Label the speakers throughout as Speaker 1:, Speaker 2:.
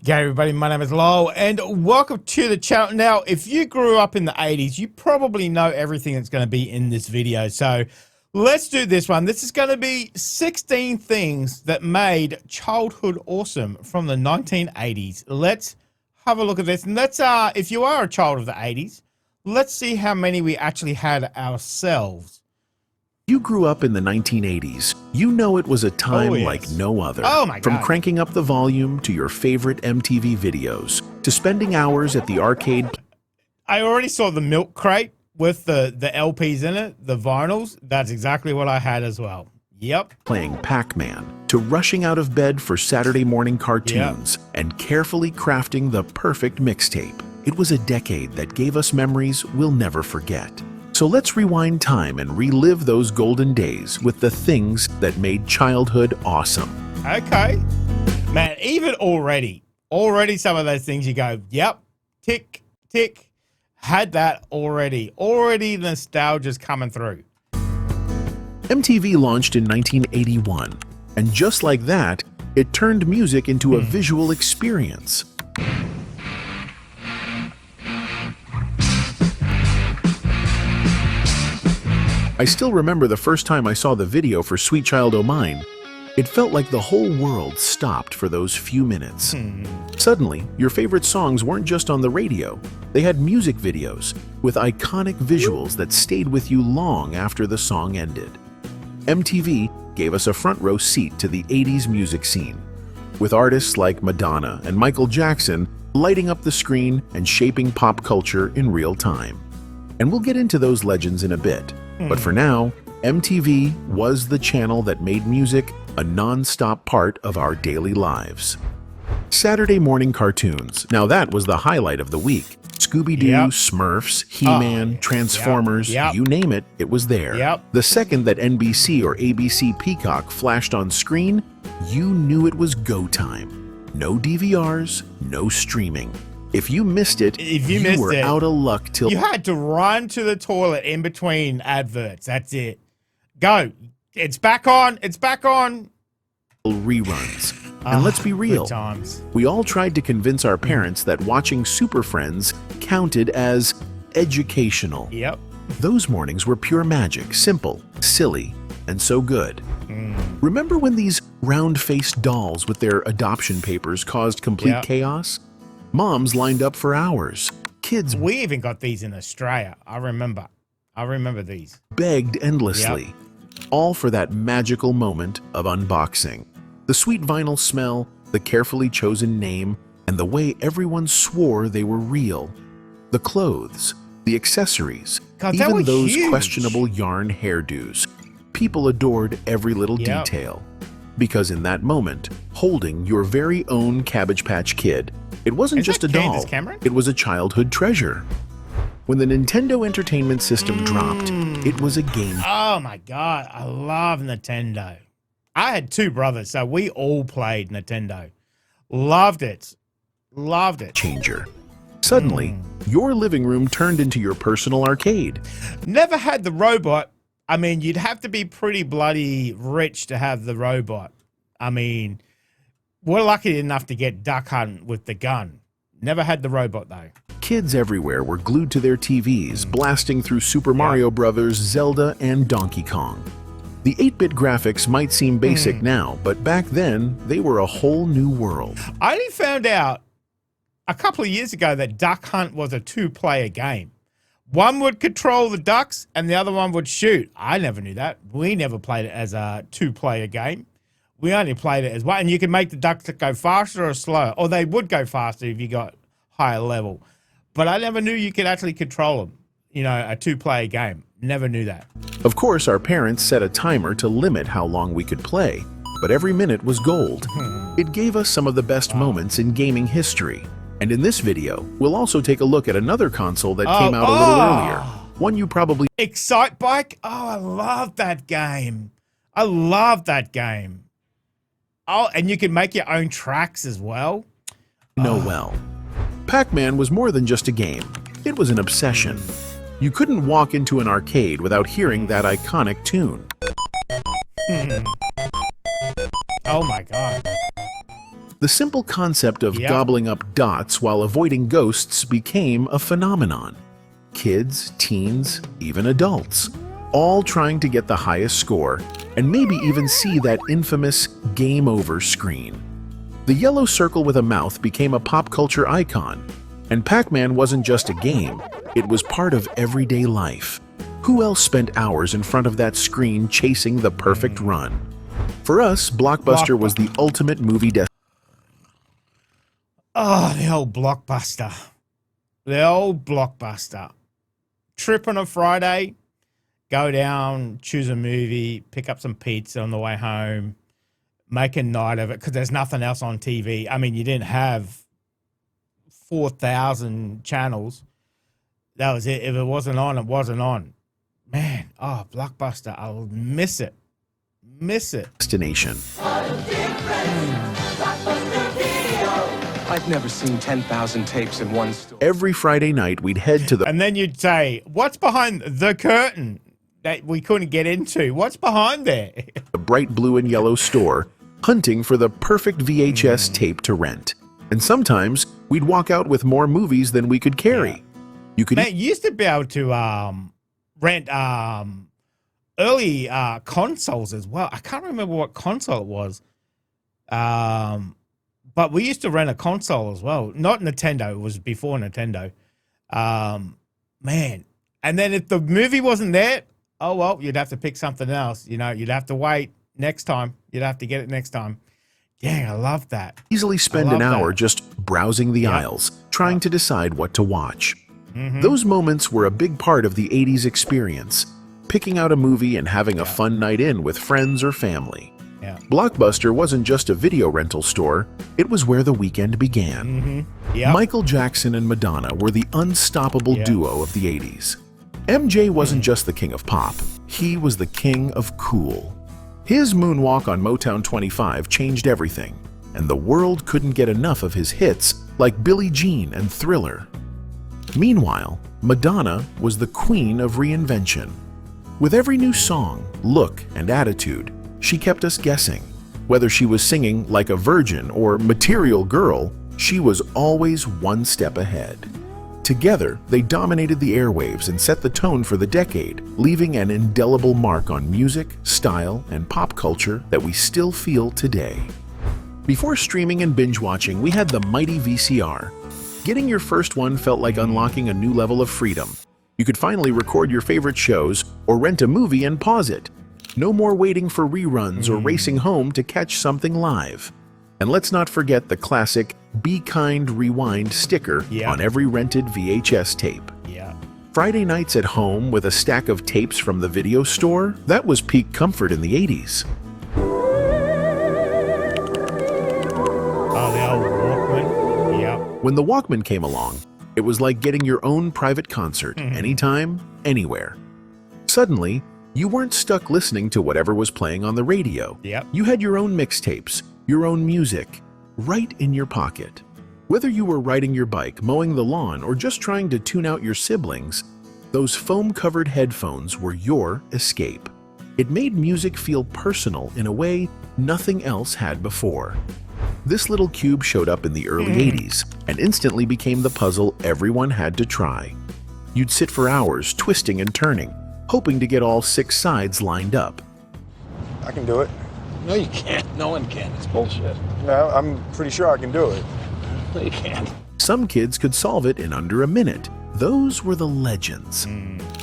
Speaker 1: G'day everybody, my name is Lowell and welcome to the channel. Now, if you grew up in the 80s, you probably know everything that's going to be in this video. So let's do this one. This is going to be 16 things that made childhood awesome from the 1980s. Let's have a look at this. And let's, if you are a child of the 80s, let's see how many we actually had ourselves.
Speaker 2: You grew up in the 1980s. You know it was a time like no other.
Speaker 1: Oh my God.
Speaker 2: From cranking up the volume to your favorite MTV videos, to spending hours at the arcade.
Speaker 1: I already saw the milk crate with the LPs in it, the vinyls. That's exactly what I had as well. Yep.
Speaker 2: Playing Pac-Man, to rushing out of bed for Saturday morning cartoons, and carefully crafting the perfect mixtape. It was a decade that gave us memories we'll never forget. So let's rewind time and relive those golden days with the things that made childhood awesome.
Speaker 1: Okay. Man, even already some of those things you go, yep, tick, tick, had that already. Already nostalgia's coming through.
Speaker 2: MTV launched in 1981, and just like that, it turned music into a visual experience. I still remember the first time I saw the video for Sweet Child O' Mine. It felt like the whole world stopped for those few minutes. Suddenly, your favorite songs weren't just on the radio. They had music videos with iconic visuals that stayed with you long after the song ended. MTV gave us a front row seat to the 80s music scene, with artists like Madonna and Michael Jackson lighting up the screen and shaping pop culture in real time. And we'll get into those legends in a bit. But for now, MTV was the channel that made music a non-stop part of our daily lives. Saturday morning cartoons. Now that was the highlight of the week. Scooby-Doo, Smurfs, He-Man, Transformers, you name it, it was there. The second that NBC or ABC Peacock flashed on screen, you knew it was go time. No DVRs, no streaming. If you missed it, you were out of luck till
Speaker 1: you had to run to the toilet in between adverts. That's it. Go. It's back on. It's back on.
Speaker 2: Reruns. And let's be real. We all tried to convince our parents that watching Super Friends counted as educational.
Speaker 1: Yep.
Speaker 2: Those mornings were pure magic, simple, silly, and so good. Remember when these round-faced dolls with their adoption papers caused complete chaos? Moms lined up for hours. Kids...
Speaker 1: We even got these in Australia. I remember these.
Speaker 2: Begged endlessly. All for that magical moment of unboxing. The sweet vinyl smell, the carefully chosen name, and the way everyone swore they were real. The clothes, the accessories,
Speaker 1: God,
Speaker 2: even those
Speaker 1: huge.
Speaker 2: Questionable yarn hairdos. People adored every little detail. Because in that moment, holding your very own Cabbage Patch Kid, it wasn't just a doll, it was a childhood treasure. When the Nintendo Entertainment System dropped, it was a game.
Speaker 1: Oh my God, I love Nintendo. I had two brothers, so we all played Nintendo. Loved it. Loved it.
Speaker 2: Changer. Suddenly, your living room turned into your personal arcade.
Speaker 1: Never had the robot. I mean, you'd have to be pretty bloody rich to have the robot. I mean, we're lucky enough to get Duck Hunt with the gun. Never had the robot, though.
Speaker 2: Kids everywhere were glued to their TVs, blasting through Super Mario Brothers, Zelda, and Donkey Kong. The 8-bit graphics might seem basic now, but back then, they were a whole new world.
Speaker 1: I only found out a couple of years ago that Duck Hunt was a two-player game. One would control the ducks and the other one would shoot. I never knew that. We never played it as a two-player game. We only played it as one. And you can make the ducks go faster or slower. Or they would go faster if you got higher level. But I never knew you could actually control them. You know, a two-player game. Never knew that.
Speaker 2: Of course, our parents set a timer to limit how long we could play. But every minute was gold. It gave us some of the best moments in gaming history. And in this video, we'll also take a look at another console that came out a little earlier. One you probably...
Speaker 1: Excite Bike? Oh, I love that game. I love that game. Oh, and you can make your own tracks as well.
Speaker 2: Know well. Pac-Man was more than just a game. It was an obsession. You couldn't walk into an arcade without hearing that iconic tune.
Speaker 1: Oh my God.
Speaker 2: The simple concept of
Speaker 1: Yep.
Speaker 2: gobbling up dots while avoiding ghosts became a phenomenon. Kids, teens, even adults, all trying to get the highest score and maybe even see that infamous game over screen. The yellow circle with a mouth became a pop culture icon, and Pac-Man wasn't just a game, it was part of everyday life. Who else spent hours in front of that screen chasing the perfect run? For us, Blockbuster was the ultimate movie destination.
Speaker 1: Oh, the old Blockbuster. The old Blockbuster. Trip on a Friday, go down, choose a movie, pick up some pizza on the way home, make a night of it because there's nothing else on TV. I mean, you didn't have 4,000 channels. That was it. If it wasn't on, it wasn't on. Man, oh, Blockbuster, I'll miss it. Miss it.
Speaker 2: Destination.
Speaker 3: I've never seen 10,000 tapes in one store.
Speaker 2: Every Friday night, we'd head to the
Speaker 1: And then you'd say, what's behind the curtain that we couldn't get into? What's behind there?
Speaker 2: bright blue and yellow store, hunting for the perfect VHS tape to rent. And sometimes, we'd walk out with more movies than we could carry. You could
Speaker 1: Man, you used to be able to rent early consoles as well. I can't remember what console it was. But we used to rent a console as well. Not Nintendo. It was before Nintendo. Man. And then if the movie wasn't there, oh, well, you'd have to pick something else. You know, you'd have to wait next time. You'd have to get it next time. Dang, I love that.
Speaker 2: easily spend an hour just browsing the aisles, trying to decide what to watch. Those moments were a big part of the 80s experience, picking out a movie and having a fun night in with friends or family.
Speaker 1: Yeah.
Speaker 2: Blockbuster wasn't just a video rental store, it was where the weekend began. Michael Jackson and Madonna were the unstoppable duo of the 80s. MJ wasn't just the king of pop, he was the king of cool. His moonwalk on Motown 25 changed everything, and the world couldn't get enough of his hits like Billie Jean and Thriller. Meanwhile, Madonna was the queen of reinvention. With every new song, look, and attitude, she kept us guessing. Whether she was singing Like a Virgin or Material Girl, she was always one step ahead. Together, they dominated the airwaves and set the tone for the decade, leaving an indelible mark on music, style, and pop culture that we still feel today. Before streaming and binge-watching, we had the mighty VCR. Getting your first one felt like unlocking a new level of freedom. You could finally record your favorite shows or rent a movie and pause it. No more waiting for reruns or racing home to catch something live. And let's not forget the classic Be Kind Rewind sticker on every rented VHS tape. Friday nights at home with a stack of tapes from the video store, that was peak comfort in the 80s.
Speaker 1: Oh, the old Walkman. Yep.
Speaker 2: When the Walkman came along, it was like getting your own private concert, anytime, anywhere. Suddenly, you weren't stuck listening to whatever was playing on the radio. You had your own mixtapes, your own music, right in your pocket. Whether you were riding your bike, mowing the lawn, or just trying to tune out your siblings, those foam-covered headphones were your escape. It made music feel personal in a way nothing else had before. This little cube showed up in the early 80s and instantly became the puzzle everyone had to try. You'd sit for hours twisting and turning, hoping to get all 6 sides lined up.
Speaker 4: I can do it.
Speaker 5: No, you can't. No one can. It's bullshit.
Speaker 4: No, I'm pretty sure I can do it.
Speaker 5: No, you can't.
Speaker 2: Some kids could solve it in under a minute. Those were the legends.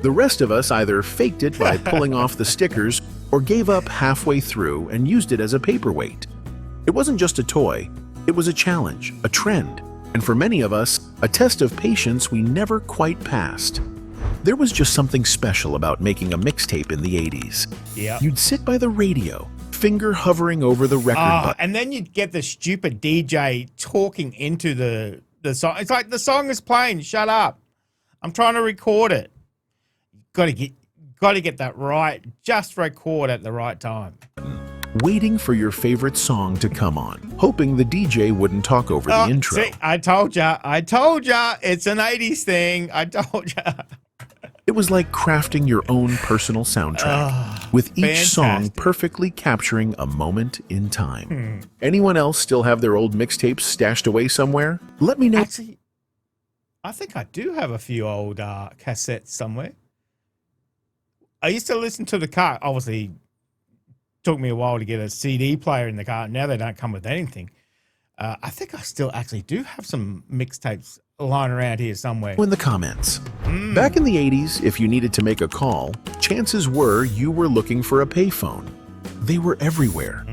Speaker 2: The rest of us either faked it by pulling off the stickers or gave up halfway through and used it as a paperweight. It wasn't just a toy, it was a challenge, a trend, and for many of us, a test of patience we never quite passed. There was just something special about making a mixtape in the 80s. You'd sit by the radio, finger hovering over the record button.
Speaker 1: And then you'd get the stupid DJ talking into the song. It's like the song is playing, shut up. I'm trying to record it. Got to get that right. Just record at the right time.
Speaker 2: Waiting for your favorite song to come on, hoping the DJ wouldn't talk over the intro.
Speaker 1: See, I told ya, it's an 80s thing. I told ya.
Speaker 2: It was like crafting your own personal soundtrack, with each song
Speaker 1: fantastic.
Speaker 2: perfectly capturing a moment in time. Anyone else still have their old mixtapes stashed away somewhere? Let me know.
Speaker 1: Actually, I think I do have a few old cassettes somewhere. I used to listen to the car. Obviously, took me a while to get a CD player in the car. Now they don't come with anything. I think I still actually do have some mixtapes lying around here somewhere.
Speaker 2: In the comments. Back in the 80s, if you needed to make a call, chances were you were looking for a payphone. They were everywhere.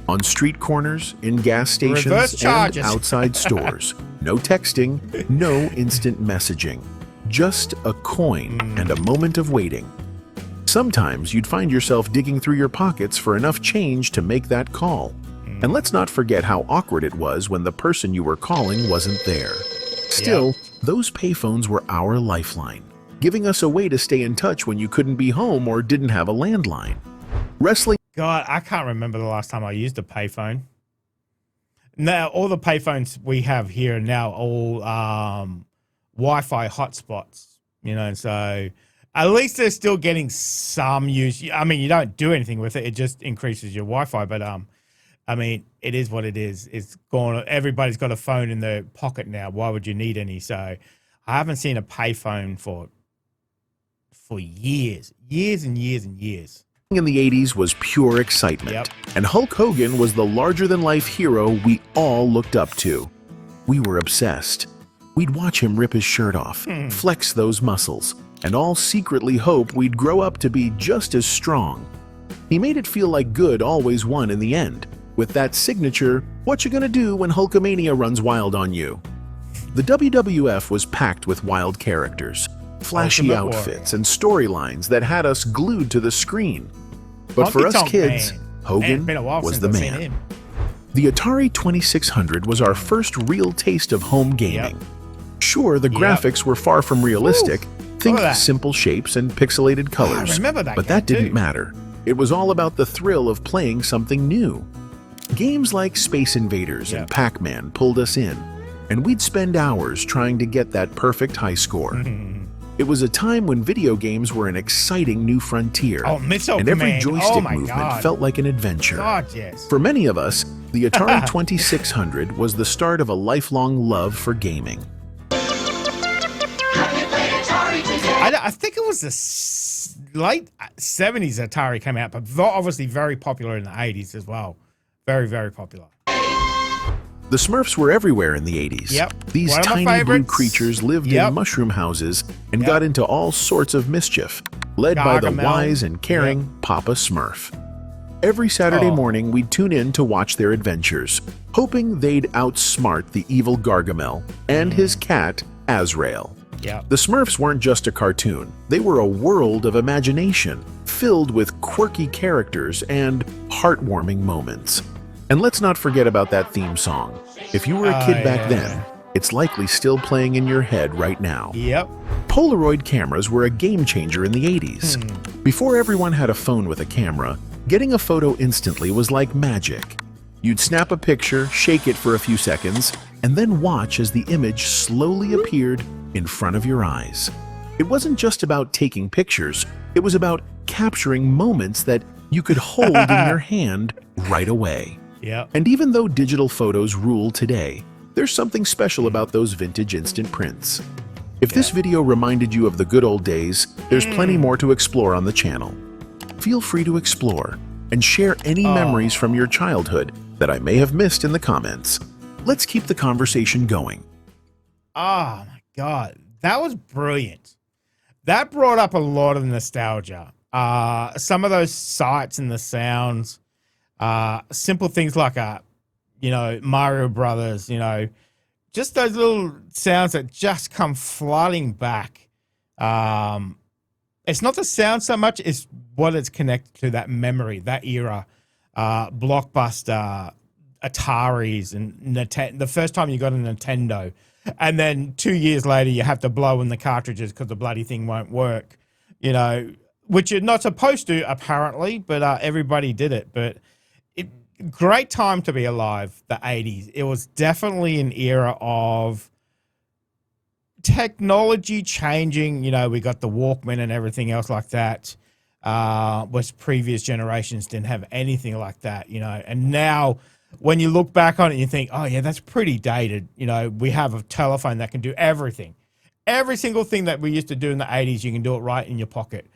Speaker 2: On street corners, in gas
Speaker 1: Reverse
Speaker 2: stations, and
Speaker 1: charges.
Speaker 2: outside stores. No texting, no instant messaging. Just a coin and a moment of waiting. Sometimes you'd find yourself digging through your pockets for enough change to make that call. And let's not forget how awkward it was when the person you were calling wasn't there. Still, those payphones were our lifeline, giving us a way to stay in touch when you couldn't be home or didn't have a landline. Wrestling.
Speaker 1: God, I can't remember the last time I used a payphone. Now, all the payphones we have here are now all Wi-Fi hotspots, you know, so at least they're still getting some use. I mean, you don't do anything with it. It just increases your Wi-Fi, but I mean, it is what it is. It's gone. Everybody's got a phone in their pocket now. Why would you need any? So I haven't seen a payphone for years and years and years.
Speaker 2: In the 80s was pure excitement, and Hulk Hogan was the larger-than-life hero we all looked up to. We were obsessed. We'd watch him rip his shirt off, flex those muscles, and all secretly hope we'd grow up to be just as strong. He made it feel like good always won in the end, with that signature, "What you gonna do when Hulkamania runs wild on you?" The WWF was packed with wild characters, flashy
Speaker 1: Ultimate
Speaker 2: outfits, and storylines that had us glued to the screen. But for us kids, Hogan was the man. The Atari 2600 was our first real taste of home gaming. Sure, the graphics were far from realistic. Think simple shapes and pixelated colors.
Speaker 1: I remember that
Speaker 2: but
Speaker 1: game
Speaker 2: that didn't
Speaker 1: too.
Speaker 2: matter. It was all about the thrill of playing something new. Games like Space Invaders and Pac-Man pulled us in, and we'd spend hours trying to get that perfect high score. It was a time when video games were an exciting new frontier, and every joystick movement felt like an adventure.
Speaker 1: God, yes.
Speaker 2: For many of us, the Atari 2600 was the start of a lifelong love for gaming.
Speaker 1: I think it was the late 70s Atari came out, but obviously very popular in the 80s as well. Very, very popular.
Speaker 2: The Smurfs were everywhere in the 80s. These
Speaker 1: One of my
Speaker 2: tiny blue
Speaker 1: favorites.
Speaker 2: creatures lived in mushroom houses and got into all sorts of mischief, led by the
Speaker 1: Gargamel.
Speaker 2: wise and caring Papa Smurf. Every Saturday morning, we'd tune in to watch their adventures, hoping they'd outsmart the evil Gargamel and his cat, Azrael. The Smurfs weren't just a cartoon. They were a world of imagination, filled with quirky characters and heartwarming moments. And let's not forget about that theme song. If you were a kid back then, it's likely still playing in your head right now. Polaroid cameras were a game changer in the 80s. Before everyone had a phone with a camera, getting a photo instantly was like magic. You'd snap a picture, shake it for a few seconds, and then watch as the image slowly appeared in front of your eyes. It wasn't just about taking pictures, it was about capturing moments that you could hold in your hand right away. And even though digital photos rule today, there's something special about those vintage instant prints. If this video reminded you of the good old days, there's plenty more to explore on the channel. Feel free to explore and share any memories from your childhood that I may have missed in the comments. Let's keep the conversation going.
Speaker 1: Oh my God, that was brilliant. That brought up a lot of nostalgia. Some of those sights and the sounds, simple things like Mario Brothers, just those little sounds that just come flooding back. It's not the sound so much, it's what it's connected to, that memory, that era. Blockbuster, Ataris, and the first time you got a Nintendo. And then 2 years later, you have to blow in the cartridges because the bloody thing won't work, which you're not supposed to, apparently, but everybody did it. But great time to be alive, the 80s. It was definitely an era of technology changing, you know, we got the Walkman and everything else like that. Was previous generations didn't have anything like that, you know. And now when you look back on it, you think, oh yeah, that's pretty dated. You know, we have a telephone that can do everything. Every single thing that we used to do in the 80s, you can do it right in your pocket.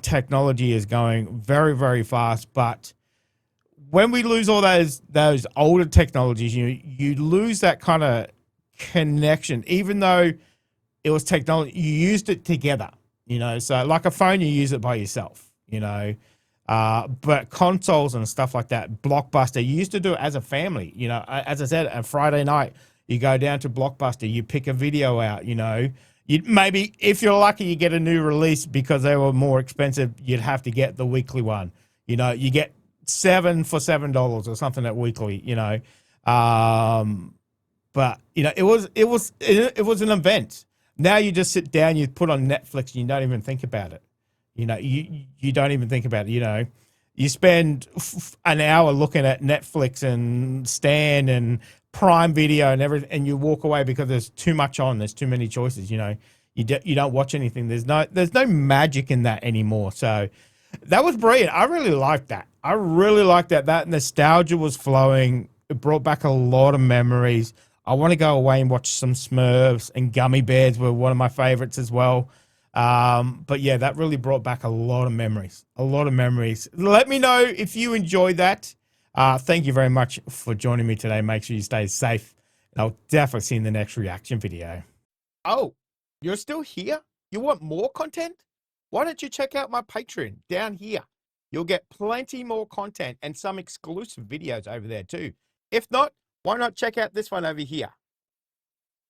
Speaker 1: Technology is going very, very fast, but when we lose all those older technologies, you lose that kind of connection, even though it was technology, you used it together, you know. So like a phone, you use it by yourself, you know. But consoles and stuff like that, Blockbuster, you used to do it as a family, you know. As I said, a Friday night, you go down to Blockbuster, you pick a video out, you know. You maybe, if you're lucky, you get a new release because they were more expensive. You'd have to get the weekly one, you know. You get 7 for $7 or something at weekly, you know. But you know, it was an event. Now you just sit down, you put on Netflix, and you don't even think about it. You know, you don't even think about it. You know, you spend an hour looking at Netflix and Stan and Prime Video and everything, and you walk away because there's too much on. There's too many choices. You know, you don't watch anything. There's no magic in that anymore. So that was brilliant. I really liked that. I really liked that. That nostalgia was flowing. It brought back a lot of memories. I want to go away and watch some Smurfs, and Gummy Bears were one of my favorites as well. But yeah, that really brought back a lot of memories. A lot of memories. Let me know if you enjoyed that. Thank you very much for joining me today. Make sure you stay safe. And I'll definitely see you in the next reaction video. Oh, you're still here? You want more content? Why don't you check out my Patreon down here? You'll get plenty more content and some exclusive videos over there too. If not, why not check out this one over here?